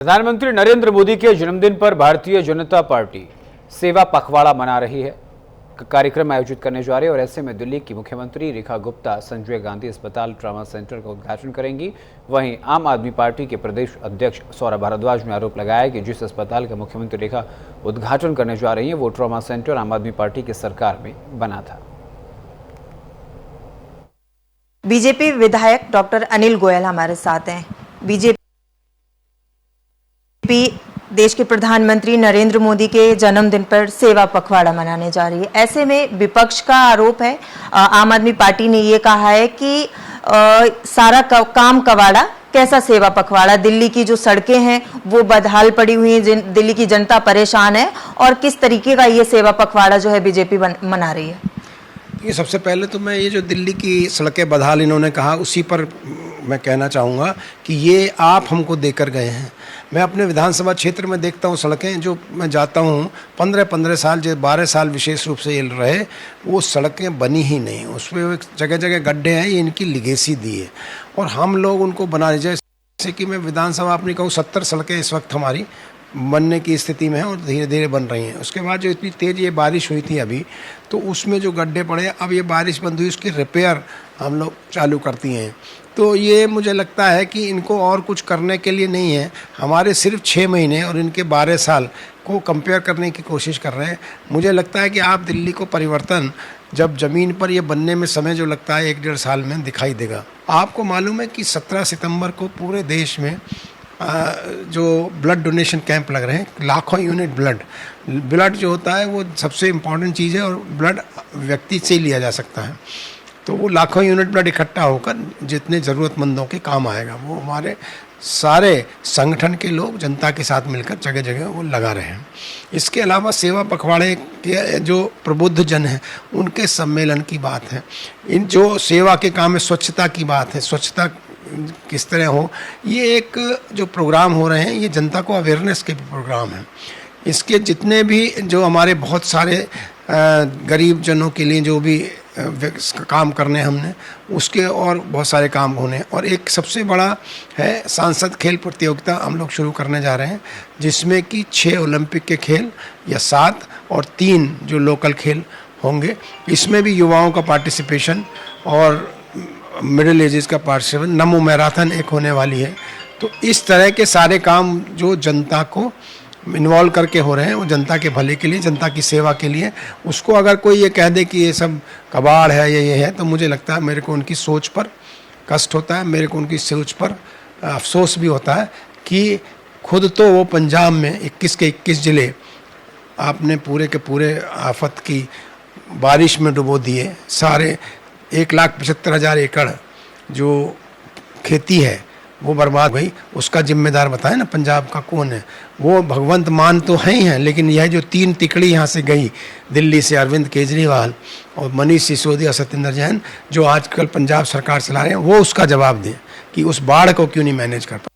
प्रधानमंत्री नरेंद्र मोदी के जन्मदिन पर भारतीय जनता पार्टी सेवा पखवाड़ा मना रही है। कार्यक्रम आयोजित करने जा रही है और ऐसे में दिल्ली की मुख्यमंत्री रेखा गुप्ता संजय गांधी अस्पताल ट्रॉमा सेंटर का उद्घाटन करेंगी। वहीं आम आदमी पार्टी के प्रदेश अध्यक्ष सौरभ भारद्वाज ने आरोप लगाया कि जिस अस्पताल का मुख्यमंत्री रेखा उद्घाटन करने जा रही है वो ट्रॉमा सेंटर आम आदमी पार्टी की सरकार में बना था। बीजेपी विधायक डॉक्टर अनिल गोयल हमारे साथ हैं। बीजेपी देश के प्रधानमंत्री नरेंद्र मोदी के जन्मदिन पर सेवा पखवाड़ा मनाने जा रही है। ऐसे में विपक्ष का आरोप है, आम आदमी पार्टी ने ये कहा है कि सारा काम कवाड़ा कैसा सेवा पखवाड़ा, दिल्ली की जो सड़कें हैं वो बदहाल पड़ी हुई हैं, दिल्ली की जनता परेशान है और किस तरीके का ये सेवा पखवाड़ा जो है बीजेपी मना रही है। ये सबसे पहले तो मैं ये जो दिल्ली की सड़कें बदहाल इन्होंने कहा उसी पर मैं कहना चाहूँगा कि ये आप हमको देकर गए हैं। मैं अपने विधानसभा क्षेत्र में देखता हूँ सड़कें जो मैं जाता हूँ 15-15 साल जो 12 साल विशेष रूप से ये रहे वो सड़कें बनी ही नहीं, उसमें जगह जगह गड्ढे हैं। ये इनकी लिगेसी दी है और हम लोग उनको बना जैसे कि मैं विधानसभा अपनी कहूँ 70 सड़कें इस वक्त हमारी बनने की स्थिति में है और धीरे धीरे बन रही हैं। उसके बाद जो इतनी तेज़ ये बारिश हुई थी अभी तो उसमें जो गड्ढे पड़े, अब ये बारिश बंद हुई उसकी रिपेयर हम लोग चालू करती हैं। तो ये मुझे लगता है कि इनको और कुछ करने के लिए नहीं है, हमारे सिर्फ 6 महीने और इनके 12 साल को कंपेयर करने की कोशिश कर रहे हैं। मुझे लगता है कि आप दिल्ली को परिवर्तन जब ज़मीन पर ये बनने में समय जो लगता है 1-1.5 साल में दिखाई देगा। आपको मालूम है कि 17 सितंबर को पूरे देश में जो ब्लड डोनेशन कैंप लग रहे हैं, लाखों यूनिट ब्लड जो होता है वो सबसे इम्पॉर्टेंट चीज़ है और ब्लड व्यक्ति से ही लिया जा सकता है। तो वो लाखों यूनिट ब्लड इकट्ठा होकर जितने ज़रूरतमंदों के काम आएगा वो हमारे सारे संगठन के लोग जनता के साथ मिलकर जगह जगह वो लगा रहे हैं। इसके अलावा सेवा पखवाड़े के जो प्रबुद्ध जन हैं उनके सम्मेलन की बात है, इन जो सेवा के काम में स्वच्छता की बात है, स्वच्छता किस तरह हो, ये एक जो प्रोग्राम हो रहे हैं ये जनता को अवेयरनेस के प्रोग्राम हैं। इसके जितने भी जो हमारे बहुत सारे गरीब जनों के लिए जो भी काम करने हमने उसके और बहुत सारे काम होने, और एक सबसे बड़ा है सांसद खेल प्रतियोगिता हम लोग शुरू करने जा रहे हैं जिसमें कि 6 ओलंपिक के खेल या 7 और 3 जो लोकल खेल होंगे। इसमें भी युवाओं का पार्टिसिपेशन और मिडिल एजेस का पार्टिसिपेशन, नमो मैराथन एक होने वाली है। तो इस तरह के सारे काम जो जनता को इन्वॉल्व करके हो रहे हैं वो जनता के भले के लिए, जनता की सेवा के लिए। उसको अगर कोई ये कह दे कि ये सब कबाड़ है ये है तो मुझे लगता है मेरे को उनकी सोच पर कष्ट होता है, मेरे को उनकी सोच पर अफसोस भी होता है कि खुद तो वो पंजाब में 21 के 21 ज़िले आपने पूरे के पूरे आफत की बारिश में डुबो दिए। सारे 1,75,000 एकड़ जो खेती है वो बर्बाद गई। उसका जिम्मेदार बताए ना पंजाब का कौन है? वो भगवंत मान तो है ही हैं, लेकिन यह जो 3 तिकड़ी यहाँ से गई दिल्ली से, अरविंद केजरीवाल और मनीष सिसोदिया, सत्येंद्र जैन जो आजकल पंजाब सरकार चला रहे हैं, वो उसका जवाब दें कि उस बाढ़ को क्यों नहीं मैनेज कर पाए।